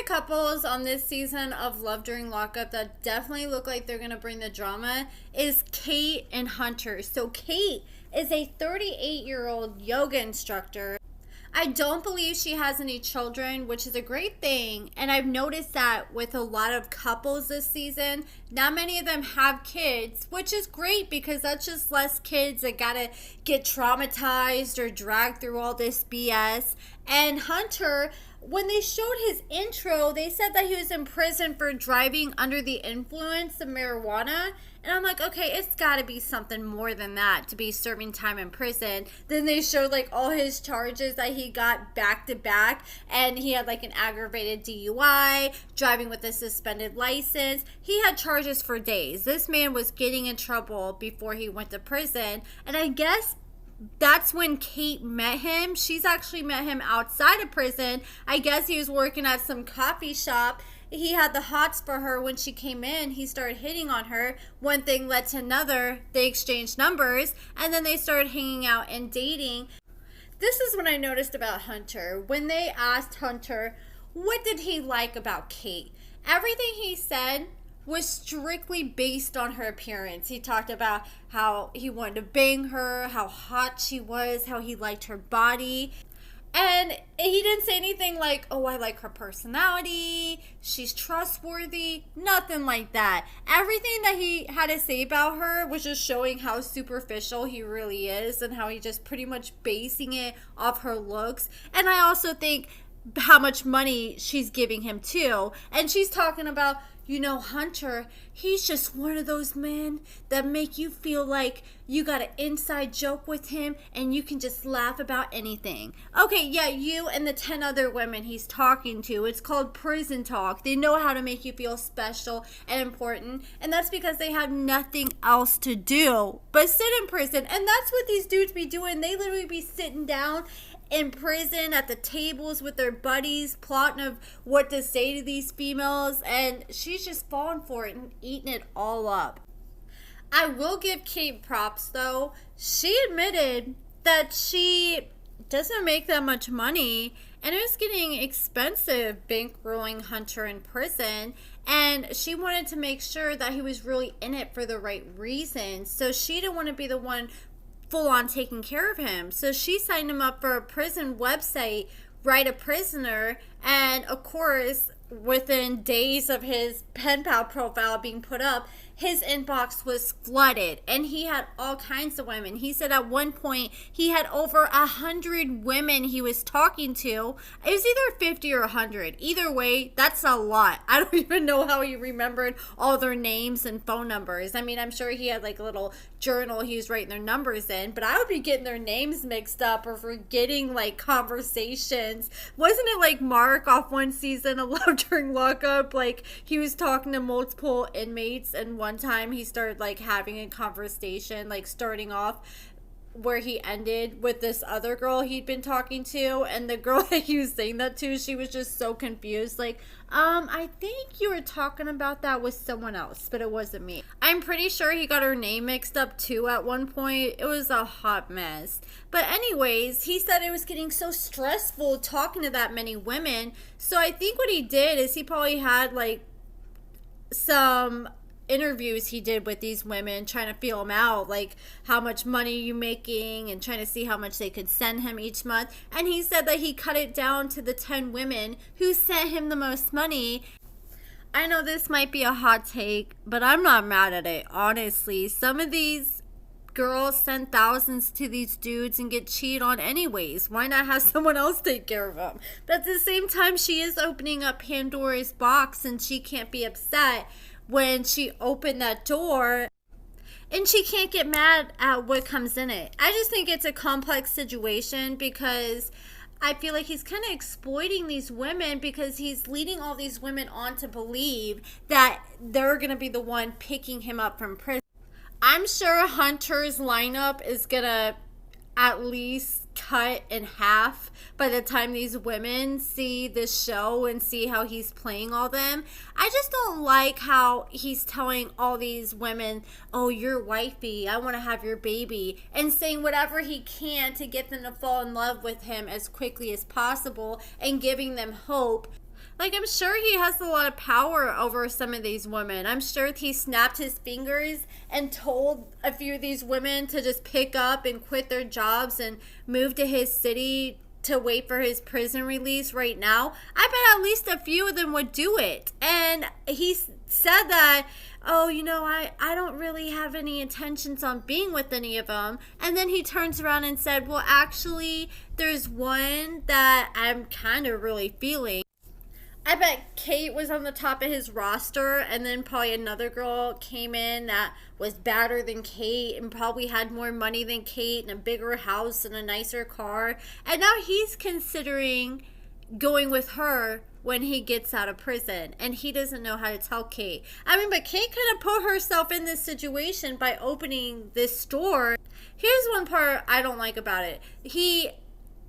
couples on this season of Love During Lockup that definitely look like they're going to bring the drama is Kate and Hunter. So Kate is a 38-year-old yoga instructor. I don't believe she has any children, which is a great thing. And I've noticed that with a lot of couples this season, not many of them have kids, which is great because that's just less kids that gotta get traumatized or dragged through all this BS. And Hunter, when they showed his intro, they said that he was in prison for driving under the influence of marijuana. And I'm like, okay, it's got to be something more than that to be serving time in prison. Then they showed like all his charges that he got back to back. And he had like an aggravated DUI, driving with a suspended license. He had charges for days. This man was getting in trouble before he went to prison. And I guess that's when Kate met him. She's actually met him outside of prison. I guess he was working at some coffee shop. He had the hots for her when she came in. He started hitting on her. One thing led to another. They exchanged numbers, and then they started hanging out and dating. This is what I noticed about Hunter. When they asked Hunter, what did he like about Kate? Everything he said was strictly based on her appearance. He talked about how he wanted to bang her, how hot she was, how he liked her body. And he didn't say anything like, oh, I like her personality, she's trustworthy, nothing like that. Everything that he had to say about her was just showing how superficial he really is and how he just pretty much basing it off her looks. And I also think how much money she's giving him too. And she's talking about, you know, Hunter, he's just one of those men that make you feel like you got an inside joke with him and you can just laugh about anything. Okay, yeah, you and the 10 other women he's talking to. It's called prison talk. They know how to make you feel special and important. And that's because they have nothing else to do but sit in prison. And that's what these dudes be doing. They literally be sitting down in prison at the tables with their buddies, plotting of what to say to these females, and she's just falling for it and eating it all up. I will give Kate props though. She admitted that she doesn't make that much money and it was getting expensive bankrolling Hunter in prison, and she wanted to make sure that he was really in it for the right reasons. So she didn't want to be the one full on taking care of him. So she signed him up for a prison website, Write a Prisoner, and of course, within days of his pen pal profile being put up, his inbox was flooded and he had all kinds of women. He said at one point he had over 100 women he was talking to. It was either 50 or 100. Either way, that's a lot. I don't even know how he remembered all their names and phone numbers. I mean, I'm sure he had like a little journal he was writing their numbers in, but I would be getting their names mixed up or forgetting like conversations. Wasn't it like Mark off one season of Love During Lockup? Like he was talking to multiple inmates, and one time he started like having a conversation, like starting off where he ended with this other girl he'd been talking to, and the girl that he was saying that to, she was just so confused, like, I think you were talking about that with someone else, but it wasn't me. I'm pretty sure he got her name mixed up too at one point. It was a hot mess. But anyways, he said it was getting so stressful talking to that many women. So I think what he did is he probably had like some interviews he did with these women, trying to feel them out, like how much money you making, and trying to see how much they could send him each month. And he said that he cut it down to the 10 women who sent him the most money. I know this might be a hot take, but I'm not mad at it, honestly. Some of these girls send thousands to these dudes and get cheated on anyways. Why not have someone else take care of them? But at the same time, she is opening up Pandora's box, and she can't be upset when she opened that door, and she can't get mad at what comes in it. I just think it's a complex situation because I feel like he's kind of exploiting these women because he's leading all these women on to believe that they're going to be the one picking him up from prison. I'm sure Hunter's lineup is going to at least cut in half by the time these women see this show and see how he's playing all them. I just don't like how he's telling all these women, oh, you're wifey, I want to have your baby, and saying whatever he can to get them to fall in love with him as quickly as possible and giving them hope. Like, I'm sure he has a lot of power over some of these women. I'm sure he snapped his fingers and told a few of these women to just pick up and quit their jobs and move to his city to wait for his prison release right now. I bet at least a few of them would do it. And he said that, oh, you know, I don't really have any intentions on being with any of them. And then he turns around and said, well, actually, there's one that I'm kind of really feeling. I bet Kate was on the top of his roster, and then probably another girl came in that was badder than Kate and probably had more money than Kate and a bigger house and a nicer car. And now he's considering going with her when he gets out of prison, and he doesn't know how to tell Kate. I mean, but Kate kind of put herself in this situation by opening this store. Here's one part I don't like about it. He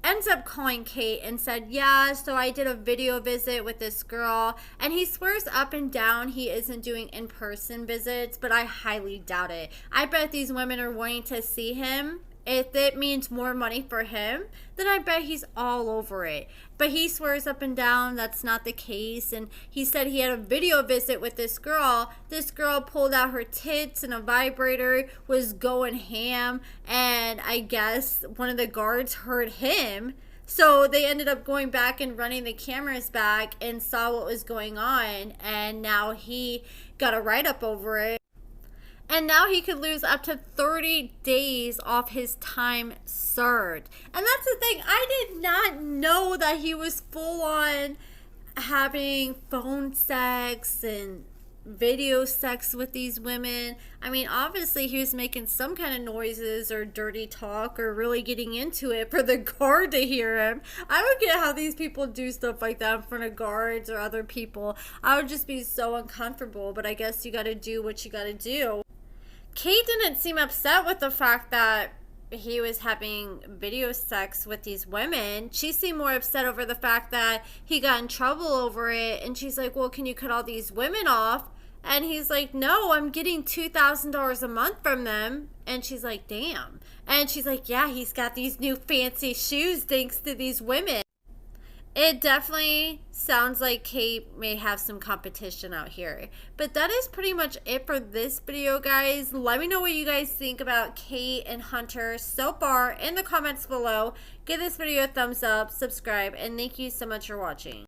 ends up calling Kate and said, yeah, so I did a video visit with this girl, and he swears up and down he isn't doing in-person visits, but I highly doubt it. I bet these women are wanting to see him. If it means more money for him, then I bet he's all over it. But he swears up and down that's not the case. And he said he had a video visit with this girl. This girl pulled out her tits and a vibrator, was going ham. And I guess one of the guards heard him. So they ended up going back and running the cameras back and saw what was going on. And now he got a write-up over it. And now he could lose up to 30 days off his time served. And that's the thing. I did not know that he was full on having phone sex and video sex with these women. I mean, obviously he was making some kind of noises or dirty talk or really getting into it for the guard to hear him. I don't get how these people do stuff like that in front of guards or other people. I would just be so uncomfortable, but I guess you got to do what you got to do. Kate didn't seem upset with the fact that he was having video sex with these women. She seemed more upset over the fact that he got in trouble over it. And she's like, well, can you cut all these women off? And he's like, no, I'm getting $2,000 a month from them. And she's like, damn. And she's like, yeah, he's got these new fancy shoes thanks to these women. It definitely sounds like Kate may have some competition out here. But that is pretty much it for this video, guys. Let me know what you guys think about Kate and Hunter so far in the comments below. Give this video a thumbs up, subscribe, and thank you so much for watching.